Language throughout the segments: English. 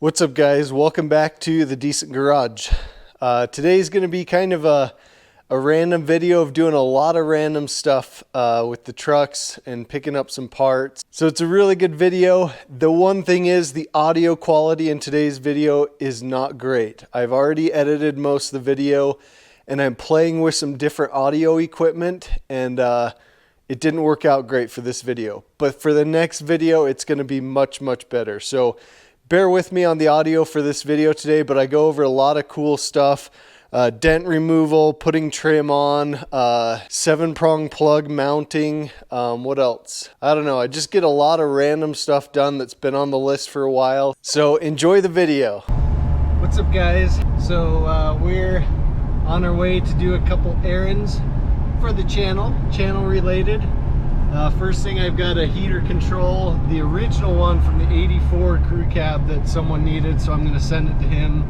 What's up, guys? Welcome back to the Decent Garage. Today's going to be kind of a random video of doing a lot of random stuff with the trucks and picking up some parts. So it's a really good video. The one thing is the audio quality in today's video is not great. I've already edited most of the video and I'm playing with some different audio equipment, and it didn't work out great for this video. But for the next video, it's going to be much much better. So bear with me on the audio for this video today, but I go over a lot of cool stuff. Dent removal, putting trim on, 7-prong plug mounting, what else? I don't know, I just get a lot of random stuff done that's been on the list for a while. So enjoy the video. What's up, guys? So we're on our way to do a couple errands for the channel related. First thing, I've got a heater control, the original one from the 84 crew cab that someone needed, so I'm going to send it to him.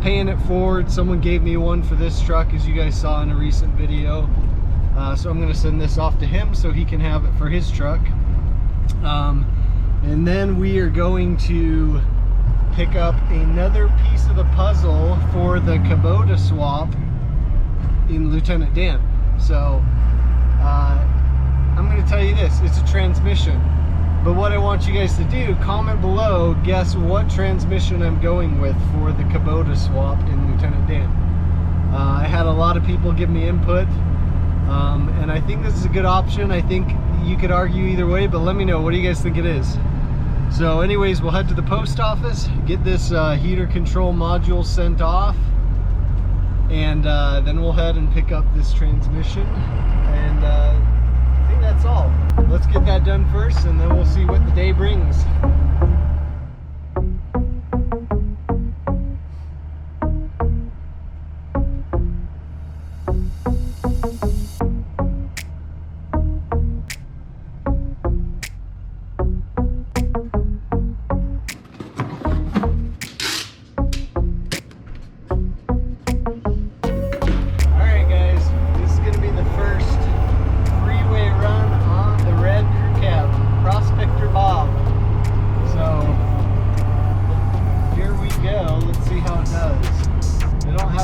Paying it forward. Someone gave me one for this truck, as you guys saw in a recent video. So I'm going to send this off to him so he can have it for his truck. And then we are going to pick up another piece of the puzzle for the Kubota swap in Lieutenant Dent. So I'm going to tell you this, it's a transmission. But what I want you guys to do, comment below, guess what transmission I'm going with for the Kubota swap in Lieutenant Dent. I had a lot of people give me input, and I think this is a good option. I think you could argue either way, but let me know, what do you guys think it is? So anyways, we'll head to the post office, get this heater control module sent off, and then we'll head and pick up this transmission, and I think that's all. Let's get that done first, and then we'll see what the day brings.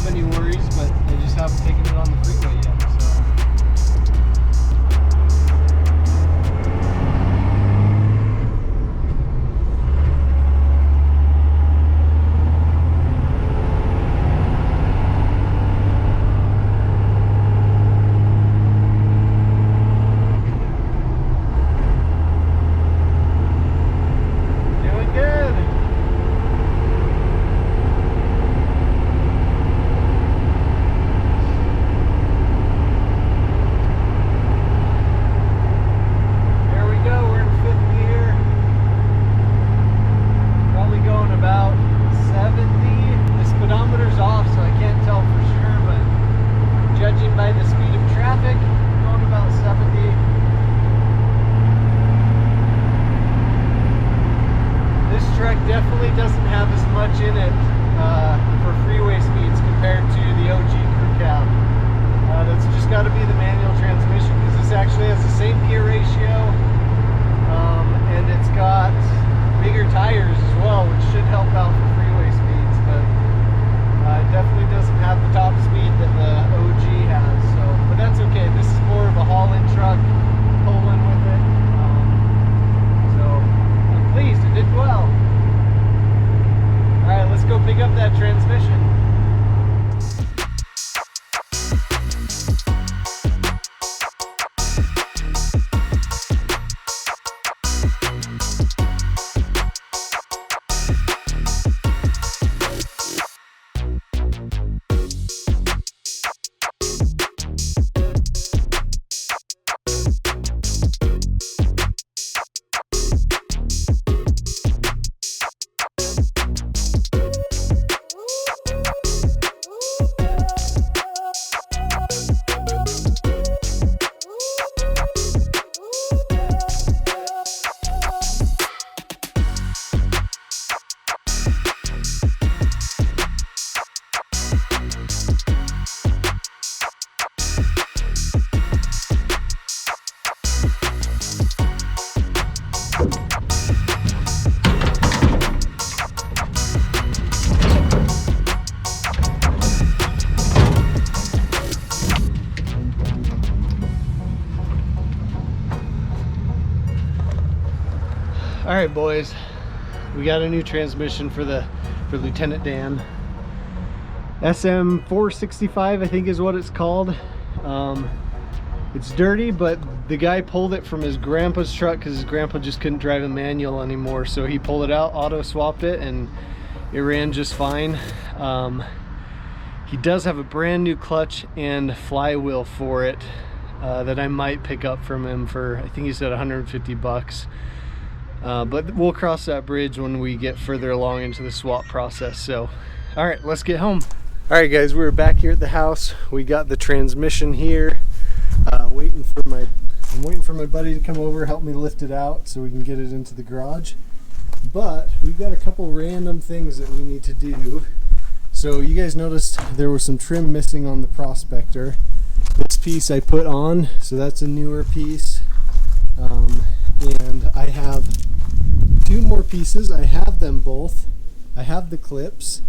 Any worries, but I just haven't taken it on the freeway yet, definitely doesn't have as much in it for freeway speeds compared to the OG crew cab. That's just got to be the manual transmission, because this actually has the same gear ratio, and it's got bigger tires as well, which should help out for freeway speeds, but it definitely doesn't have the top speed that the OG has. So, but that's okay. This is more of a haul-in truck, pull-in with it. So I'm pleased. It did well. Alright, let's go pick up that transmission. right, boys, we got a new transmission for Lieutenant Dan. SM 465, I think is what it's called. It's dirty, but the guy pulled it from his grandpa's truck because his grandpa just couldn't drive a manual anymore, so he pulled it out, auto swapped it, and it ran just fine. He does have a brand new clutch and flywheel for it that I might pick up from him for, I think he said 150 bucks. But we'll cross that bridge when we get further along into the swap process. So, all right, let's get home. All right, guys, we're back here at the house. We got the transmission here. I'm waiting for my buddy to come over, help me lift it out so we can get it into the garage. But we've got a couple random things that we need to do. So you guys noticed there was some trim missing on the Prospector. This piece I put on, so that's a newer piece. And I have two more pieces. I have them both. I have the clips,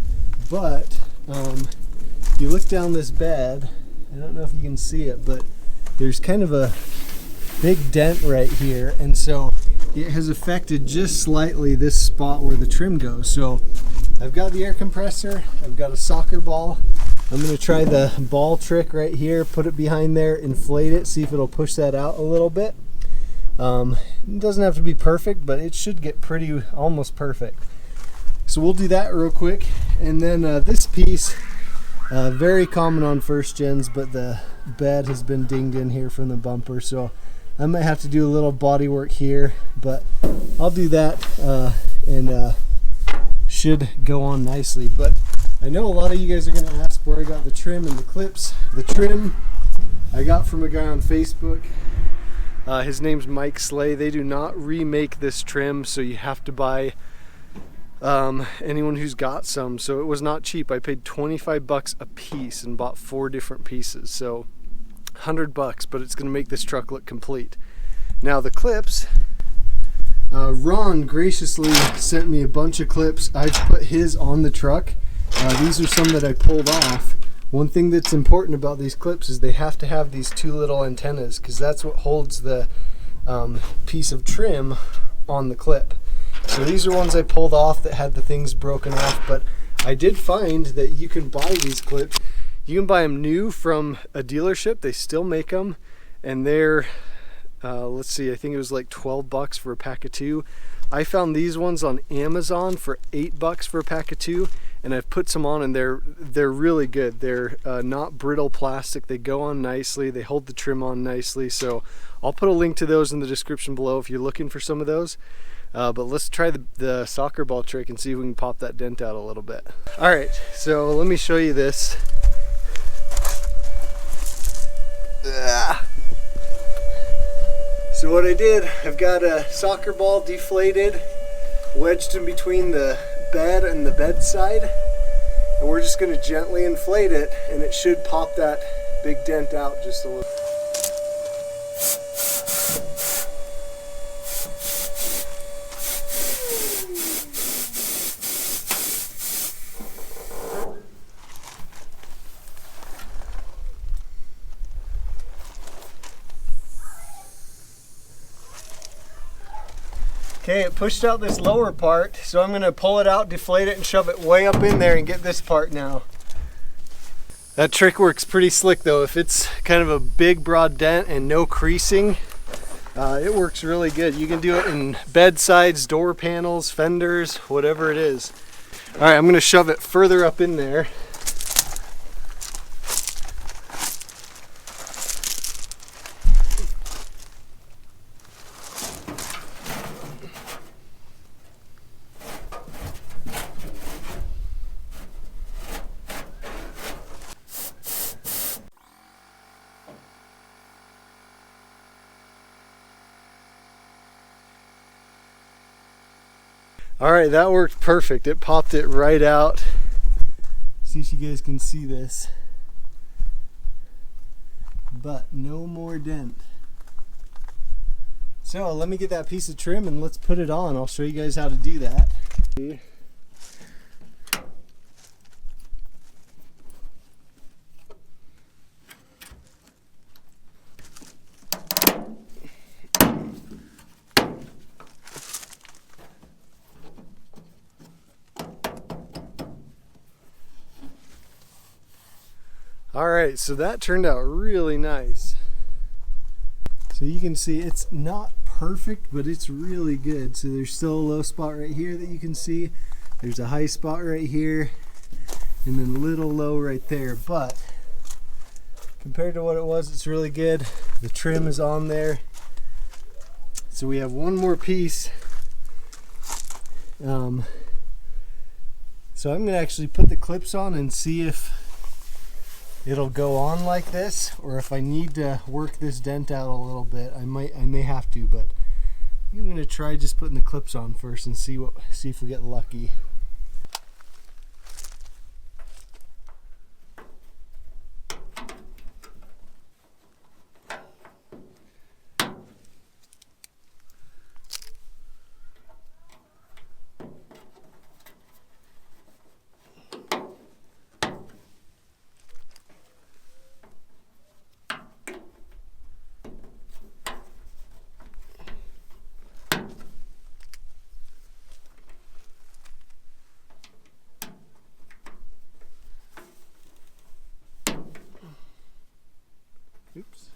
but if you look down this bed, I don't know if you can see it, but there's kind of a big dent right here, and so it has affected just slightly this spot where the trim goes. So I've got the air compressor, I've got a soccer ball. I'm going to try the ball trick right here, put it behind there, inflate it, see if it'll push that out a little bit. It doesn't have to be perfect, but it should get pretty almost perfect. So we'll do that real quick, and then this piece, very common on first gens, but the bed has been dinged in here from the bumper, so I might have to do a little body work here, but I'll do that and should go on nicely. But I know a lot of you guys are going to ask where I got the trim and the clips. The trim I got from a guy on Facebook. His name's Mike Slay. They do not remake this trim, so you have to buy anyone who's got some. So it was not cheap. I paid 25 bucks a piece and bought 4 different pieces. So 100 bucks, but it's going to make this truck look complete. Now the clips, Ron graciously sent me a bunch of clips. I've put his on the truck. These are some that I pulled off. One thing that's important about these clips is they have to have these 2 little antennas, because that's what holds the piece of trim on the clip. So these are ones I pulled off that had the things broken off, but I did find that you can buy these clips. You can buy them new from a dealership. They still make them, and they're, let's see, I think it was like 12 bucks for a pack of 2. I found these ones on Amazon for 8 bucks for a pack of 2, and I've put some on, and they're really good. They're not brittle plastic. They go on nicely. They hold the trim on nicely. So I'll put a link to those in the description below if you're looking for some of those. But let's try the soccer ball trick and see if we can pop that dent out a little bit. All right, so let me show you this. So what I did, I've got a soccer ball deflated, wedged in between the bed and the bedside, and we're just going to gently inflate it, and it should pop that big dent out just a little. Okay, it pushed out this lower part, so I'm going to pull it out, deflate it, and shove it way up in there and get this part now. That trick works pretty slick though. If it's kind of a big broad dent and no creasing, it works really good. You can do it in bedsides, door panels, fenders, whatever it is. All right, I'm going to shove it further up in there. All right, that worked perfect. It popped it right out. See if you guys can see this. But no more dent. So let me get that piece of trim and let's put it on. I'll show you guys how to do that. All right, so that turned out really nice. So you can see it's not perfect, but it's really good. So there's still a low spot right here that you can see. There's a high spot right here, and then a little low right there. But compared to what it was, it's really good. The trim is on there. So we have one more piece. So I'm gonna actually put the clips on and see if it'll go on like this, or if I need to work this dent out a little bit. I may have to, but I'm gonna try just putting the clips on first and see if we get lucky. Oops.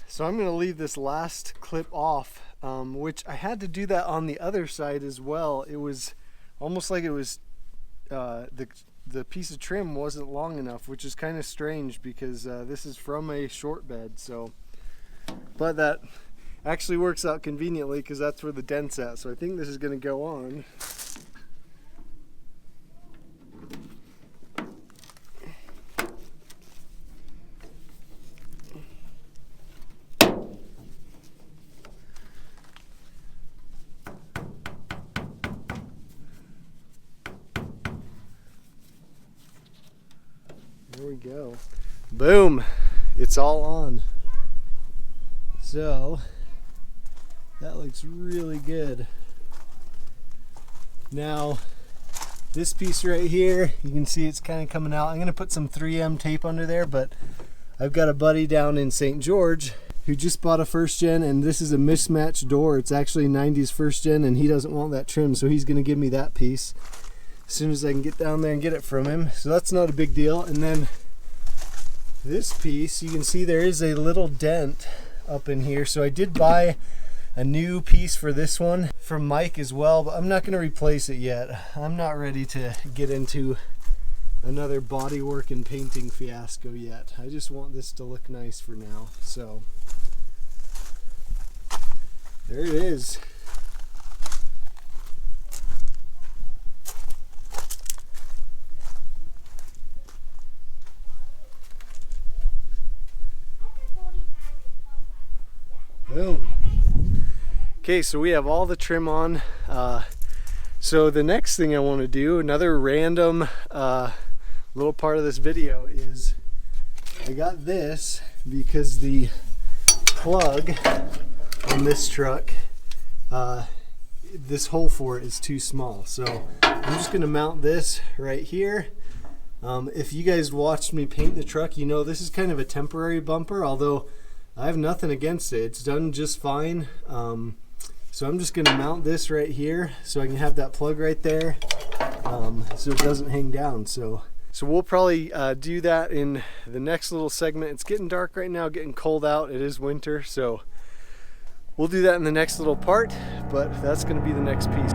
So I'm going to leave this last clip off, which I had to do that on the other side as well. It was almost like it was the piece of trim wasn't long enough, which is kind of strange because this is from a short bed. So, but that actually works out conveniently because that's where the dent's at. So I think this is going to go on. There we go. Boom! It's all on. So that looks really good. Now this piece right here, you can see it's kind of coming out. I'm going to put some 3M tape under there, but I've got a buddy down in St. George who just bought a first gen, and this is a mismatched door. It's actually 90s first gen, and he doesn't want that trim, so he's going to give me that piece as soon as I can get down there and get it from him. So that's not a big deal. And then this piece, you can see there is a little dent up in here. So I did buy a new piece for this one from Mike as well, but I'm not going to replace it yet. I'm not ready to get into another bodywork and painting fiasco yet. I just want this to look nice for now. So there it is. Boom. Okay, so we have all the trim on. So the next thing I want to do, another random little part of this video, is I got this because the plug on this truck, this hole for it is too small. So I'm just going to mount this right here. If you guys watched me paint the truck, you know this is kind of a temporary bumper, although I have nothing against it. It's done just fine. So I'm just going to mount this right here so I can have that plug right there, so it doesn't hang down. So we'll probably do that in the next little segment. It's getting dark right now, getting cold out. It is winter, so we'll do that in the next little part, but that's going to be the next piece.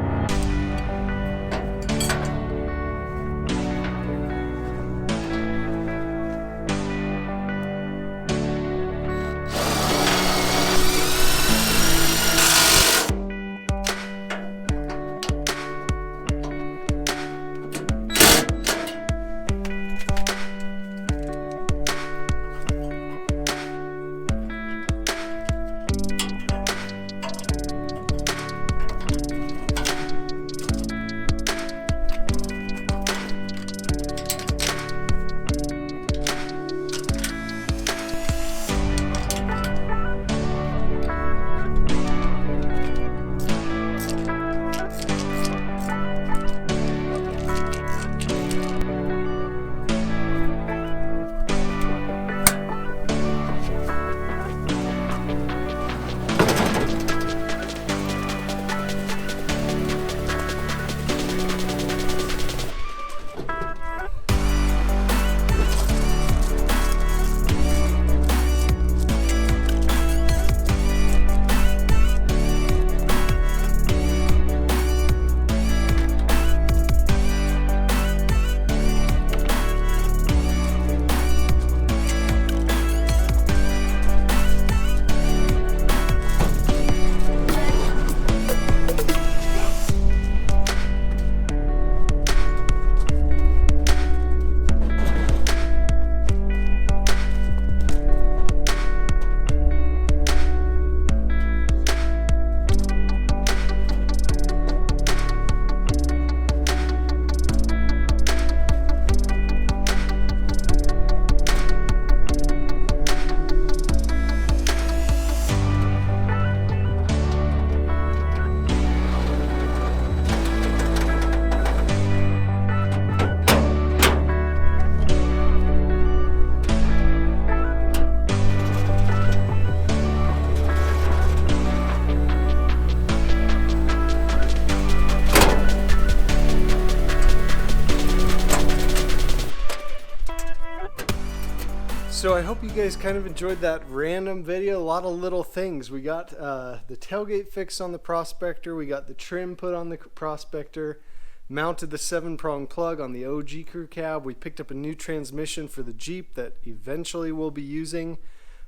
So I hope you guys kind of enjoyed that random video. A lot of little things. We got the tailgate fixed on the Prospector. We got the trim put on the Prospector. Mounted the 7-prong plug on the OG crew cab. We picked up a new transmission for the Jeep that eventually we'll be using.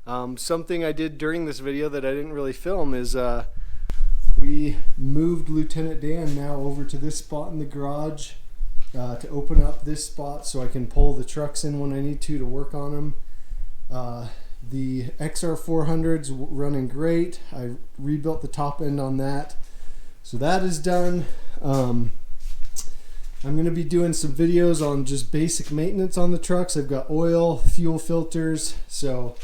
Something I did during this video that I didn't really film is we moved Lieutenant Dan now over to this spot in the garage to open up this spot so I can pull the trucks in when I need to work on them. The XR400's running great. I rebuilt the top end on that, so that is done. I'm going to be doing some videos on just basic maintenance on the trucks. I've got oil, fuel filters, so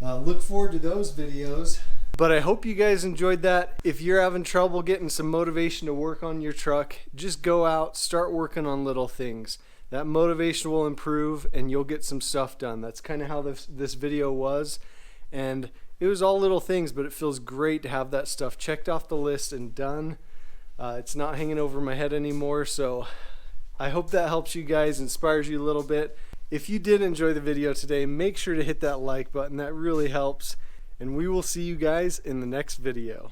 look forward to those videos. But I hope you guys enjoyed that. If you're having trouble getting some motivation to work on your truck, just go out, start working on little things. That motivation will improve and you'll get some stuff done. That's kind of how this video was. And it was all little things, but it feels great to have that stuff checked off the list and done. It's not hanging over my head anymore, so I hope that helps you guys, inspires you a little bit. If you did enjoy the video today, make sure to hit that like button. That really helps. And we will see you guys in the next video.